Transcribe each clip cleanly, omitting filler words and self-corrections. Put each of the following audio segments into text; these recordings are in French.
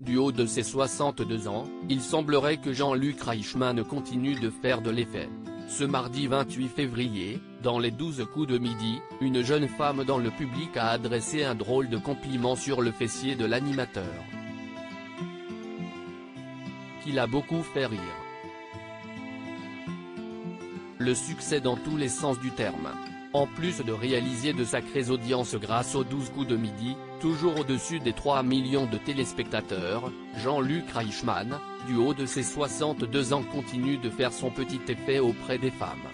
Du haut de ses 62 ans, il semblerait que Jean-Luc Reichmann continue de faire de l'effet. Ce mardi 28 février, dans les 12 coups de midi, une jeune femme dans le public a adressé un drôle de compliment sur le fessier de l'animateur, qui l'a beaucoup fait rire. Le succès dans tous les sens du terme. En plus de réaliser de sacrées audiences grâce aux 12 coups de midi, toujours au-dessus des 3 millions de téléspectateurs, Jean-Luc Reichmann, du haut de ses 62 ans continue de faire son petit effet auprès des femmes.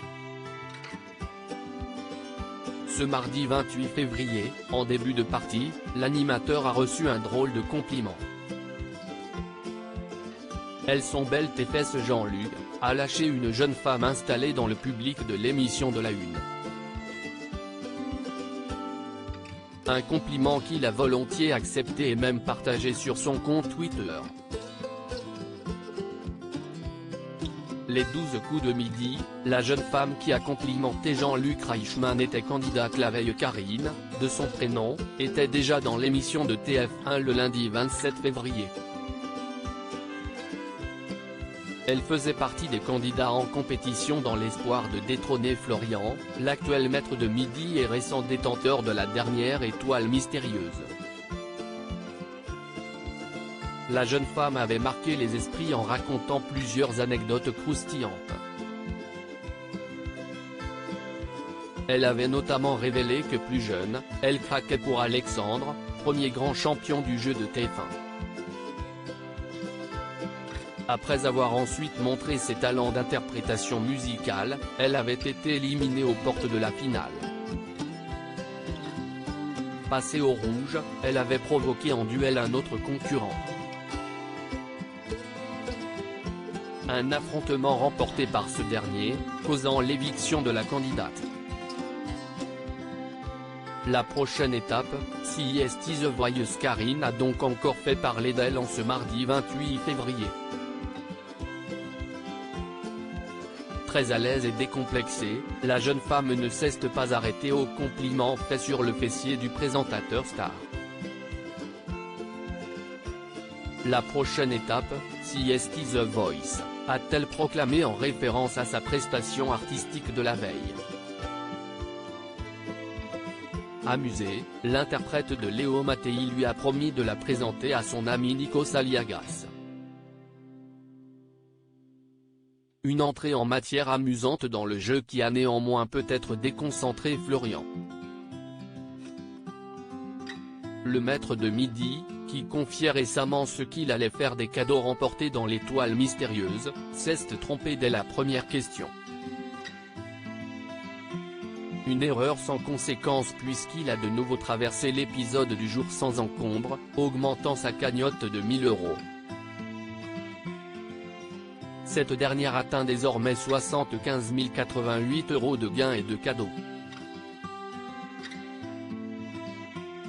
Ce mardi 28 février, en début de partie, l'animateur a reçu un drôle de compliment. Elles sont belles tes fesses Jean-Luc, a lâché une jeune femme installée dans le public de l'émission de la Une. Un compliment qu'il a volontiers accepté et même partagé sur son compte Twitter. Les 12 coups de midi, la jeune femme qui a complimenté Jean-Luc Reichmann était candidate la veille. Karine, de son prénom, était déjà dans l'émission de TF1 le lundi 27 février. Elle faisait partie des candidats en compétition dans l'espoir de détrôner Florian, l'actuel maître de midi et récent détenteur de la dernière étoile mystérieuse. La jeune femme avait marqué les esprits en racontant plusieurs anecdotes croustillantes. Elle avait notamment révélé que plus jeune, elle craquait pour Alexandre, premier grand champion du jeu de TF1. Après avoir ensuite montré ses talents d'interprétation musicale, elle avait été éliminée aux portes de la finale. Passée au rouge, elle avait provoqué en duel un autre concurrent. Un affrontement remporté par ce dernier, causant l'éviction de la candidate. La prochaine étape, si Est The Voice. Karine a donc encore fait parler d'elle en ce mardi 28 février. Très à l'aise et décomplexée, la jeune femme ne s'est pas arrêtée aux compliments faits sur le fessier du présentateur star. La prochaine étape, si Est The Voice, a-t-elle proclamé en référence à sa prestation artistique de la veille. Amusé, l'interprète de Léo Mattei lui a promis de la présenter à son ami Nikos Aliagas. Une entrée en matière amusante dans le jeu qui a néanmoins peut-être déconcentré Florian. Le maître de midi, qui confiait récemment ce qu'il allait faire des cadeaux remportés dans l'étoile mystérieuse, s'est trompé dès la première question. Une erreur sans conséquence puisqu'il a de nouveau traversé l'épisode du jour sans encombre, augmentant sa cagnotte de 1000 €. Cette dernière atteint désormais 75 088 € de gains et de cadeaux.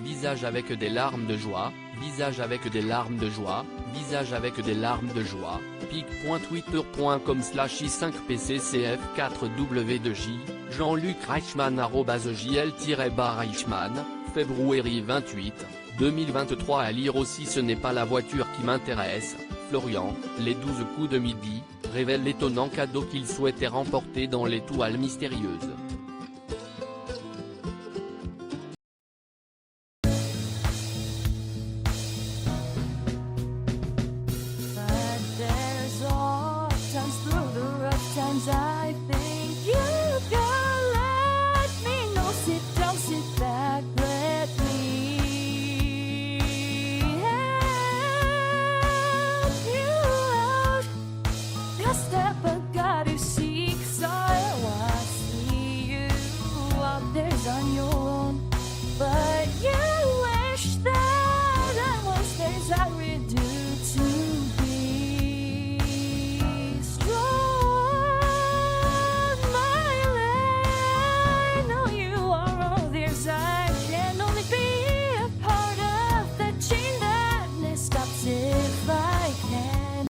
Visage avec des larmes de joie, visage avec des larmes de joie, visage avec des larmes de joie, pic.twitter.com/i5pccf4w2j, Jean-Luc Reichmann @jl-Reichmann, février 28, 2023 à lire aussi. Ce n'est pas la voiture qui m'intéresse, Florian, les 12 coups de midi, révèle l'étonnant cadeau qu'il souhaitait remporter dans l'étoile mystérieuse. Step